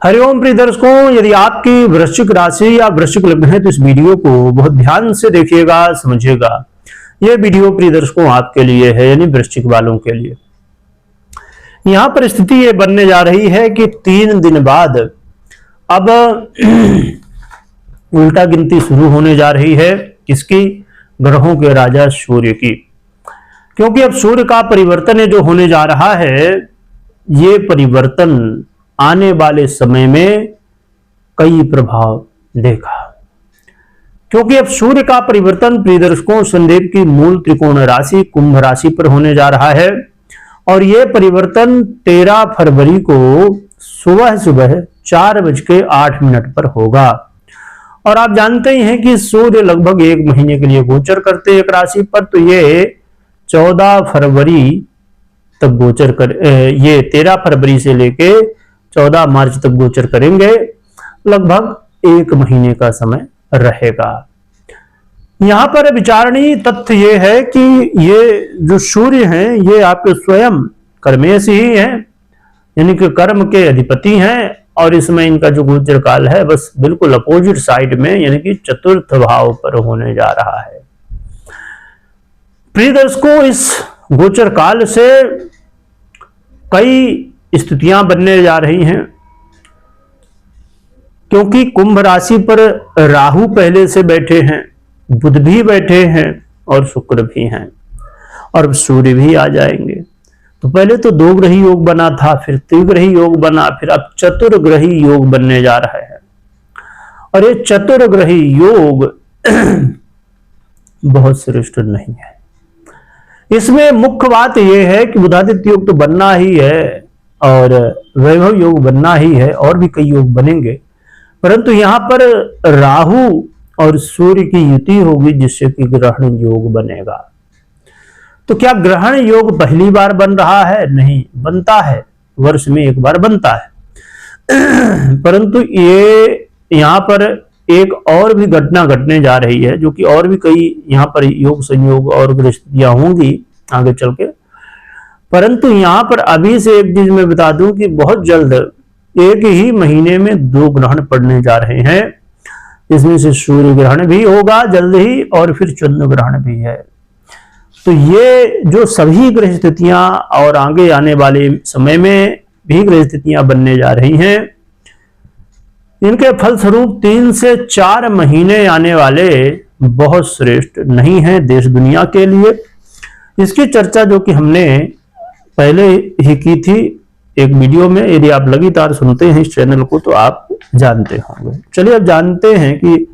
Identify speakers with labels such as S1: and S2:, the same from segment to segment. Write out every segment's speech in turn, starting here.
S1: हरिओम प्रिय दर्शकों, यदि आपकी वृश्चिक राशि या वृश्चिक लग्न है तो इस वीडियो को बहुत ध्यान से देखिएगा, समझिएगा। यह वीडियो प्रिय दर्शकों आपके लिए है, यानी वृश्चिक वालों के लिए। यहां पर स्थिति ये बनने जा रही है कि 3 दिन बाद अब उल्टा गिनती शुरू होने जा रही है। किसकी? ग्रहों के राजा सूर्य की। क्योंकि अब सूर्य का परिवर्तन जो होने जा रहा है, ये परिवर्तन आने वाले समय में कई प्रभाव देगा। क्योंकि अब सूर्य का परिवर्तन प्रिय दर्शकों शनिदेव की मूल त्रिकोण राशि कुंभ राशि पर होने जा रहा है और यह परिवर्तन 13 फरवरी को सुबह 4:08 पर होगा। और आप जानते ही हैं कि सूर्य लगभग 1 महीने के लिए गोचर करते एक राशि पर, तो ये 14 फरवरी तक गोचर कर, ये 13 फरवरी से लेके 14 मार्च तक गोचर करेंगे। लगभग 1 महीने का समय रहेगा। यहां पर विचारणीय तथ्य ये है कि ये जो सूर्य हैं ये आपके स्वयं कर्मेश ही हैं, यानी कि कर्म के अधिपति हैं। और इसमें इनका जो गोचर काल है बस बिल्कुल अपोजिट साइड में, यानी कि चतुर्थ भाव पर होने जा रहा है। प्रिय दर्शकों, इस गोचर काल से कई स्थितियां बनने जा रही हैं। क्योंकि कुंभ राशि पर राहु पहले से बैठे हैं, बुध भी बैठे हैं और शुक्र भी हैं और सूर्य भी आ जाएंगे। तो पहले तो 2 ग्रही योग बना था, फिर त्रिग्रही योग बना, फिर अब चतुर्ग्रही योग बनने जा रहा है। और ये चतुर्ग्रही योग बहुत श्रेष्ठ नहीं है। इसमें मुख्य बात यह है कि बुधादित्य योग तो बनना ही है और वैभव योग बनना ही है और भी कई योग बनेंगे, परंतु यहां पर राहु और सूर्य की युति होगी जिससे कि ग्रहण योग बनेगा। तो क्या ग्रहण योग पहली बार बन रहा है? नहीं, बनता है, वर्ष में 1 बार बनता है। परंतु ये यहां पर एक और भी घटना घटने जा रही है, जो कि और भी कई यहां पर योग संयोग और ग्रस्तियां होंगी आगे चल के। परंतु यहां पर अभी से एक चीज मैं बता दूं कि बहुत जल्द एक ही महीने में 2 ग्रहण पड़ने जा रहे हैं। इसमें से सूर्य ग्रहण भी होगा जल्द ही और फिर चंद्र ग्रहण भी है। तो ये जो सभी ग्रह स्थितियां और आगे आने वाले समय में भी ग्रह स्थितियां बनने जा रही हैं, इनके फलस्वरूप 3 से 4 महीने आने वाले बहुत श्रेष्ठ नहीं है देश दुनिया के लिए। इसकी चर्चा जो कि हमने पहले ही की थी एक वीडियो में, यदि आप लगातार सुनते हैं इस चैनल को तो आप जानते होंगे। चलिए अब जानते हैं कि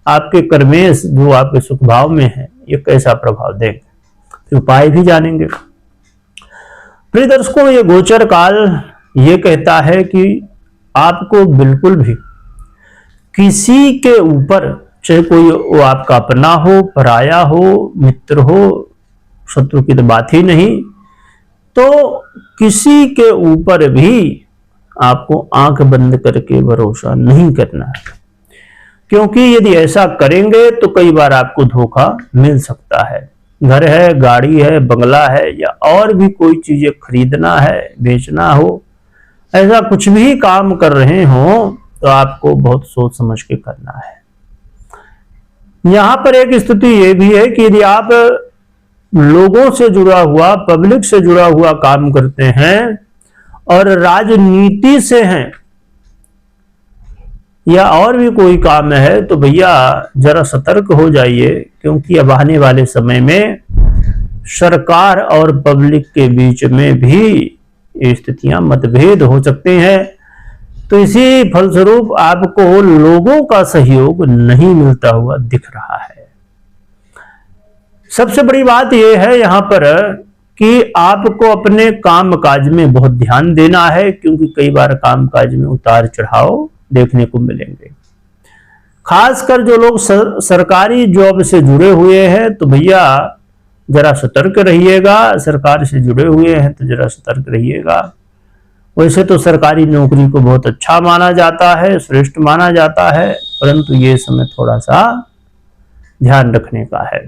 S1: आपके कर्मेश जो आपके सुख भाव में है ये कैसा प्रभाव देंगे, फिर उपाय भी जानेंगे। प्रिय दर्शकों, ये गोचर काल ये कहता है कि आपको बिल्कुल भी किसी के ऊपर, चाहे कोई वो आपका अपना हो, पराया हो, मित्र हो, शत्रु की तो बात ही नहीं, तो किसी के ऊपर भी आपको आंख बंद करके भरोसा नहीं करना है। क्योंकि यदि ऐसा करेंगे तो कई बार आपको धोखा मिल सकता है। घर है, गाड़ी है, बंगला है या और भी कोई चीजें खरीदना है, बेचना हो, ऐसा कुछ भी काम कर रहे हो तो आपको बहुत सोच समझ के करना है। यहां पर एक स्थिति यह भी है कि यदि आप लोगों से जुड़ा हुआ, पब्लिक से जुड़ा हुआ काम करते हैं और राजनीति से हैं या और भी कोई काम है, तो भैया जरा सतर्क हो जाइए। क्योंकि अब आने वाले समय में सरकार और पब्लिक के बीच में भी स्थितियां मतभेद हो सकते हैं। तो इसी फलस्वरूप आपको लोगों का सहयोग नहीं मिलता हुआ दिख रहा है। सबसे बड़ी बात यह है यहां पर कि आपको अपने काम काज में बहुत ध्यान देना है, क्योंकि कई बार काम काज में उतार चढ़ाव देखने को मिलेंगे। खासकर जो लोग सरकारी जॉब से जुड़े हुए हैं तो भैया जरा सतर्क रहिएगा। सरकार से जुड़े हुए हैं तो जरा सतर्क रहिएगा। वैसे तो सरकारी नौकरी को बहुत अच्छा माना जाता है, श्रेष्ठ माना जाता है, परंतु ये समय थोड़ा सा ध्यान रखने का है।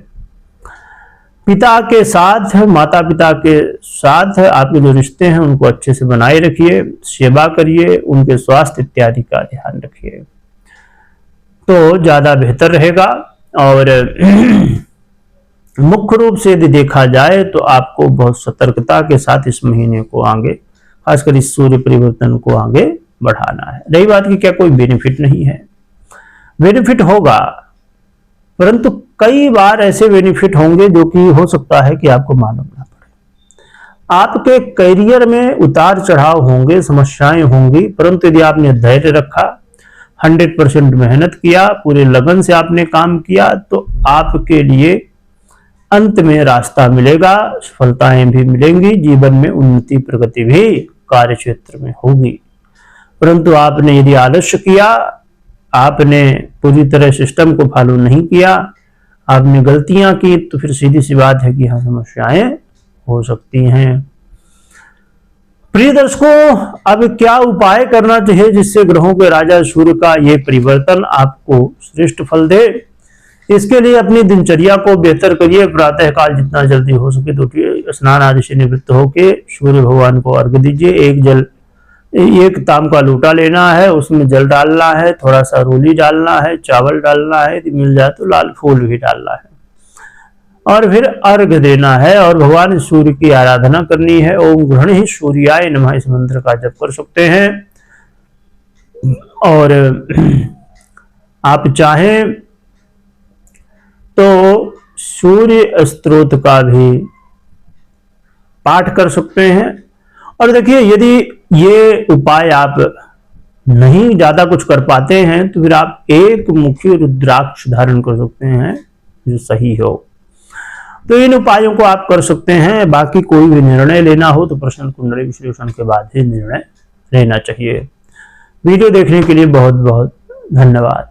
S1: पिता के साथ, माता पिता के साथ आपके जो रिश्ते हैं उनको अच्छे से बनाए रखिए, सेवा करिए, उनके स्वास्थ्य इत्यादि का ध्यान रखिए तो ज्यादा बेहतर रहेगा। और मुख्य रूप से यदि देखा जाए तो आपको बहुत सतर्कता के साथ इस महीने को आगे, खासकर इस सूर्य परिवर्तन को आगे बढ़ाना है। रही बात की क्या कोई बेनिफिट नहीं है, बेनिफिट होगा, परंतु कई बार ऐसे बेनिफिट होंगे जो कि हो सकता है कि आपको मालूम ना पड़े। आपके करियर में उतार चढ़ाव होंगे, समस्याएं होंगी, परंतु यदि आपने धैर्य रखा, 100% मेहनत किया, पूरे लगन से आपने काम किया तो आपके लिए अंत में रास्ता मिलेगा, सफलताएं भी मिलेंगी, जीवन में उन्नति प्रगति भी कार्य क्षेत्र में होगी। परंतु आपने यदि आलस्य किया, आपने पूरी तरह सिस्टम को फॉलो नहीं किया, आपने गलतियां की, तो फिर सीधी सी बात है कि यहाँ समस्याएं हो सकती हैं। प्रिय दर्शकों, अब क्या उपाय करना चाहिए जिससे ग्रहों के राजा सूर्य का ये परिवर्तन आपको श्रेष्ठ फल दे? इसके लिए अपनी दिनचर्या को बेहतर करिए। प्रातः काल जितना जल्दी हो सके तो उठिए, स्नान आदि से निवृत्त होके सूर्य भगवान को अर्घ्य दीजिए। एक ताम का लोटा लेना है, उसमें जल डालना है, थोड़ा सा रोली डालना है, चावल डालना है, यदि मिल जाए तो लाल फूल भी डालना है, और फिर अर्घ्य देना है और भगवान सूर्य की आराधना करनी है। ओम गृह्णीहि सूर्याय नमः, इस मंत्र का जप कर सकते हैं। और आप चाहें तो सूर्य स्तोत्र का भी पाठ कर सकते हैं। और देखिए, यदि ये उपाय आप नहीं ज्यादा कुछ कर पाते हैं तो फिर आप एक मुखी रुद्राक्ष धारण कर सकते हैं जो सही हो। तो इन उपायों को आप कर सकते हैं। बाकी कोई भी निर्णय लेना हो तो प्रश्न कुंडली विश्लेषण के बाद ही निर्णय लेना चाहिए। वीडियो देखने के लिए बहुत बहुत धन्यवाद।